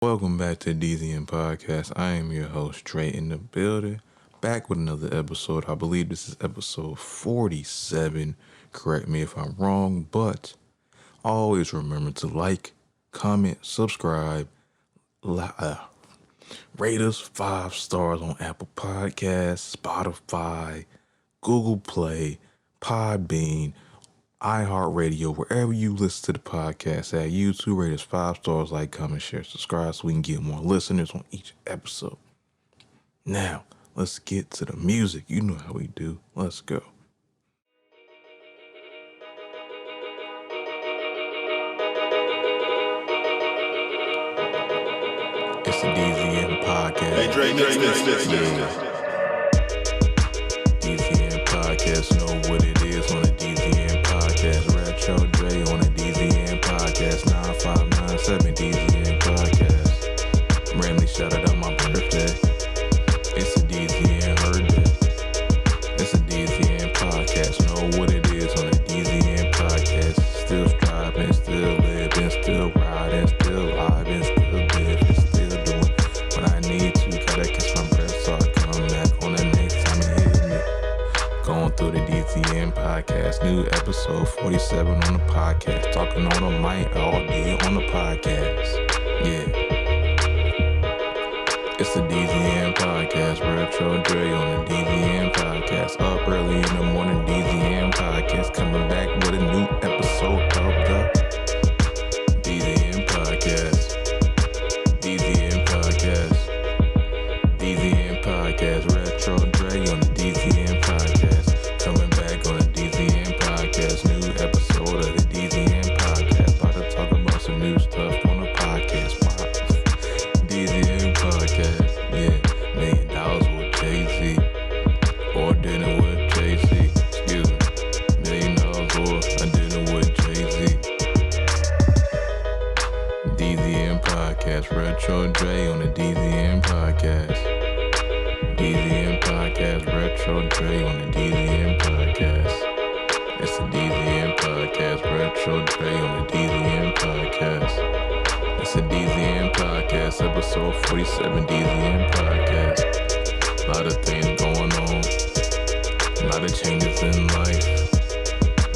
Welcome back to DZN Podcast. I am your host, Dre, in the building. Back with another episode. I believe this is episode 47. Correct me if I'm wrong, but always remember to like, comment, subscribe, rate us 5 stars on Apple Podcasts, Spotify, Google Play, Podbean, iHeartRadio, wherever you listen to the podcast at. YouTube, rate us 5 stars, like, comment, share, subscribe so we can get more listeners on each episode. Now, let's get to the music. You know how we do. Let's go. It's the DZN Podcast. Hey, Dre, DZN Podcast, know what it is on the DZN Podcast. Retro Dre on the DZN Podcast. 9597 DZN Podcast. Randomly shouted out my birthday. It's a DZN Heard Day. It's a DZN Podcast. Know what it is on the DZN Podcast. Still striving, still living, still riding, still live, and still living, still doing what I need to. Gotta catch my breath so I come back on the next time you hit me. Going through the DZN Podcast, new episode 47 on the podcast. Talking on the mic all day on the podcast. Yeah. It's the DZN Podcast, Retro Dre on the DZN Podcast. Up early in the morning, DZN Podcast. Coming back with a new episode of the DZN Podcast. DZN Podcast. DZN Podcast, Retro Dre on the DZN Podcast. Coming back on the DZN Podcast, new episode of the DZN Podcast. About to talk about some new stuff on the podcast. Wow. DZN Podcast, yeah. $1 million with Jay-Z. Or dinner with Jay-Z. Excuse me. $1 million or a dinner with Jay-Z. DZN Podcast, Retro Dre on the DZN Podcast. DZN Podcast, Retro Dre on the DZN Podcast. It's the DZN Podcast, Retro Dre on the DZN Podcast. It's the DZN Podcast, episode 47, DZN Podcast. A lot of things going on, a lot of changes in life,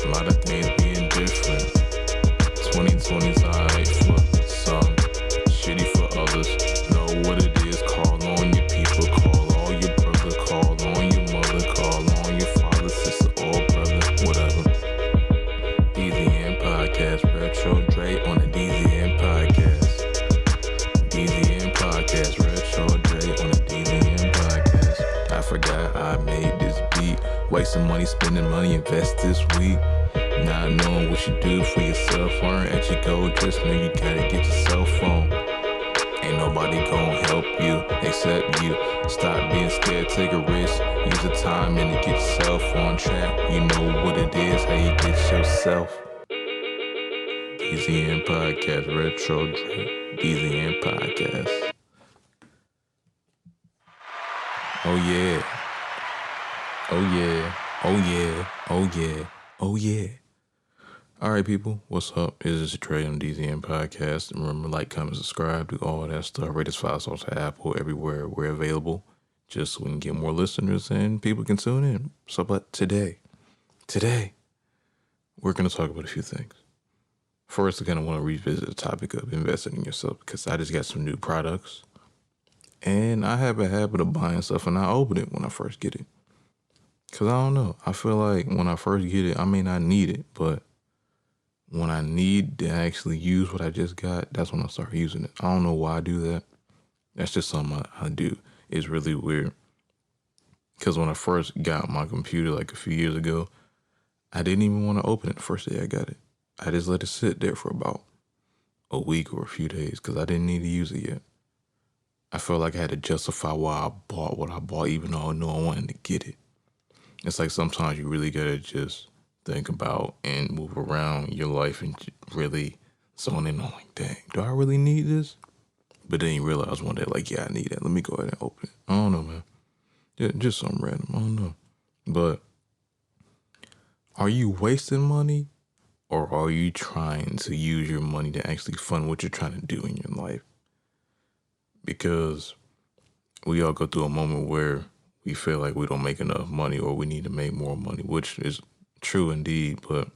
a lot of things being different. 2020's alright for some, shitty for others. Know what it is, call on your people, call all your brother, call on your mother, call on your father, sister, or brother, whatever. DZN Podcast, Retro Dre on the DZN Podcast. DZN Podcast, Retro Dre on the DZN Podcast. I forgot I made this beat. Wasting money, spending money, invest this week. Not knowing what you do for yourself. Learn as you go, just know you gotta get your cell phone. Ain't nobody gonna help you except you. Stop being scared, take a risk. Use the time and to get yourself on track. You know what it is, how you get yourself. DZN Podcast, Retro Dre, DZN Podcast. Oh yeah. Oh yeah. Oh yeah. Oh yeah. Oh yeah. Alright people, what's up? This is Dre on DZN Podcast. Remember, like, comment, subscribe, do all that stuff. Rate us 5 stars to Apple, everywhere we're available. Just so we can get more listeners and people can tune in. So, but today, we're going to talk about a few things. First, I kind of want to revisit the topic of investing in yourself because I just got some new products. And I have a habit of buying stuff and I open it when I first get it. Because I don't know. I feel like when I first get it, I may not need it. But when I need to actually use what I just got, that's when I start using it. I don't know why I do that. That's just something I do. It's really weird. Because when I first got my computer like a few years ago, I didn't even want to open it the first day I got it. I just let it sit there for about a week or a few days because I didn't need to use it yet. I felt like I had to justify why I bought what I bought even though I knew I wanted to get it. It's like sometimes you really got to just think about and move around your life and really zone in on like, dang, do I really need this? But then you realize one day, like, yeah, I need it. Let me go ahead and open it. I don't know, man. Yeah, just something random. I don't know. But are you wasting money or are you trying to use your money to actually fund what you're trying to do in your life? because we all go through a moment where we feel like we don't make enough money or we need to make more money, which is true indeed, but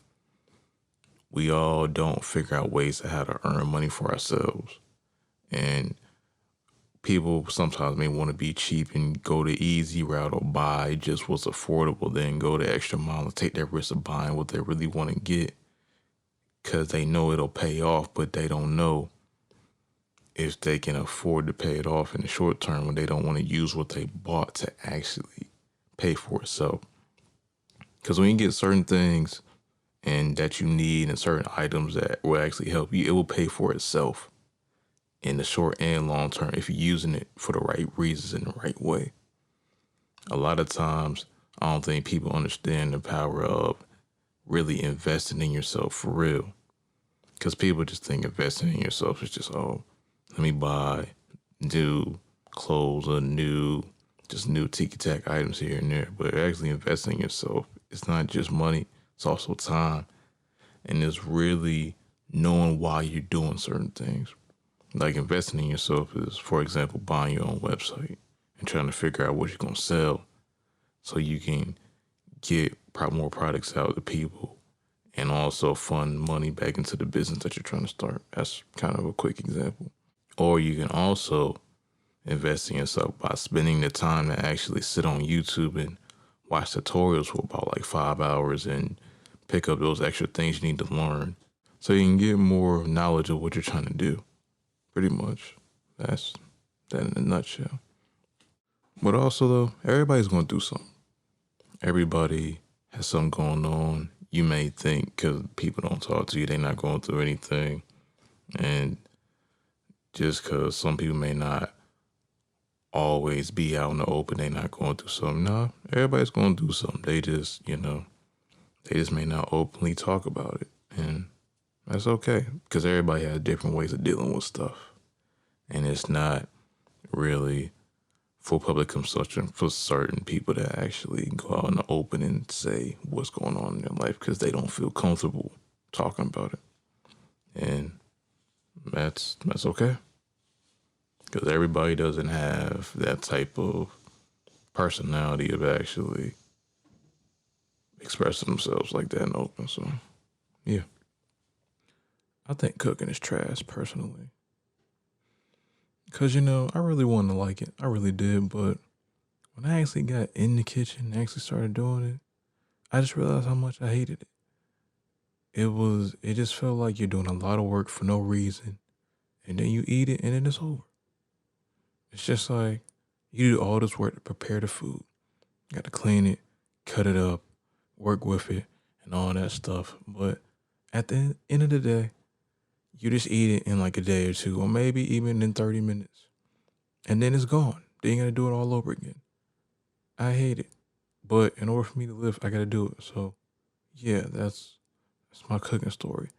we all don't figure out ways to how to earn money for ourselves. And people sometimes may want to be cheap and go the easy route or buy just what's affordable, then go the extra mile and take that risk of buying what they really want to get because they know it'll pay off, but they don't know if they can afford to pay it off in the short term when they don't want to use what they bought to actually pay for itself. Because when you get certain things and that you need and certain items that will actually help you, it will pay for itself in the short and long term if you're using it for the right reasons in the right way. A lot of times, I don't think people understand the power of really investing in yourself for real. Because people just think investing in yourself is just, oh, let me buy new clothes or new ticky-tack items here and there. But actually investing in yourself, it's not just money, it's also time. And it's really knowing why you're doing certain things. Like investing in yourself is, for example, buying your own website and trying to figure out what you're going to sell so you can get more products out to people and also fund money back into the business that you're trying to start. That's kind of a quick example. Or you can also invest in yourself by spending the time to actually sit on YouTube and watch tutorials for about like 5 hours and pick up those extra things you need to learn so you can get more knowledge of what you're trying to do. Pretty much. That's that in a nutshell. But also, though, everybody's going to do something. Everybody has something going on. You may think because people don't talk to you, they're not going through anything. And just because some people may not always be out in the open, they're not going through something. No, everybody's going to do something. They just, they just may not openly talk about it. And that's okay because everybody has different ways of dealing with stuff. And it's not really for public consumption for certain people to actually go out in the open and say what's going on in their life because they don't feel comfortable talking about it. And that's okay. Because everybody doesn't have that type of personality of actually expressing themselves like that in the open. So, yeah. I think cooking is trash, personally. Because, I really wanted to like it. I really did. But when I actually got in the kitchen and actually started doing it, I just realized how much I hated it. It just felt like you're doing a lot of work for no reason. And then you eat it and then it's over. It's just like you do all this work to prepare the food. You got to clean it, cut it up, work with it, and all that stuff. But at the end of the day, you just eat it in like a day or two, or maybe even in 30 minutes. And then it's gone. Then you got to do it all over again. I hate it. But in order for me to live, I got to do it. So, yeah, that's my cooking story.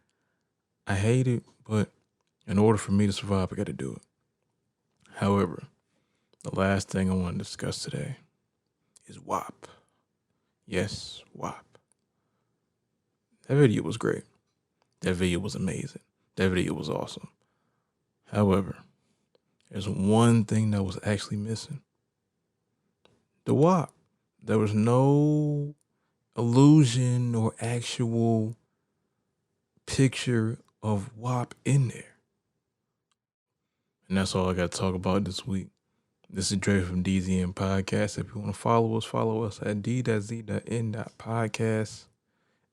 I hate it, but in order for me to survive, I got to do it. However, the last thing I want to discuss today is WAP. Yes, WAP. That video was great. That video was amazing. That video was awesome. However, there's one thing that was actually missing. The WAP. There was no illusion or actual picture of WAP in there. And that's all I got to talk about this week. This is Dre from DZN Podcast. If you want to follow us at d.z.n podcast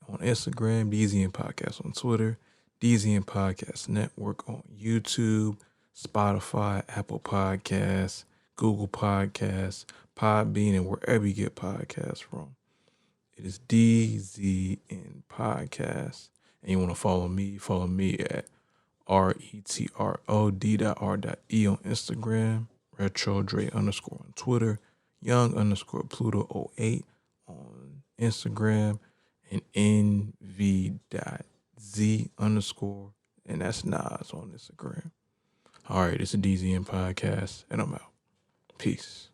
on Instagram, DZN Podcast on Twitter, DZN Podcast Network on YouTube, Spotify, Apple Podcasts, Google Podcasts, Podbean, and wherever you get podcasts from. It is DZN Podcast. And you want to follow me at RETROD.R.E on Instagram, RetroDre_ on Twitter, Young_Pluto08 on Instagram, and NV.Z_, and that's Nas on Instagram. All right, it's a DZN Podcast, and I'm out. Peace.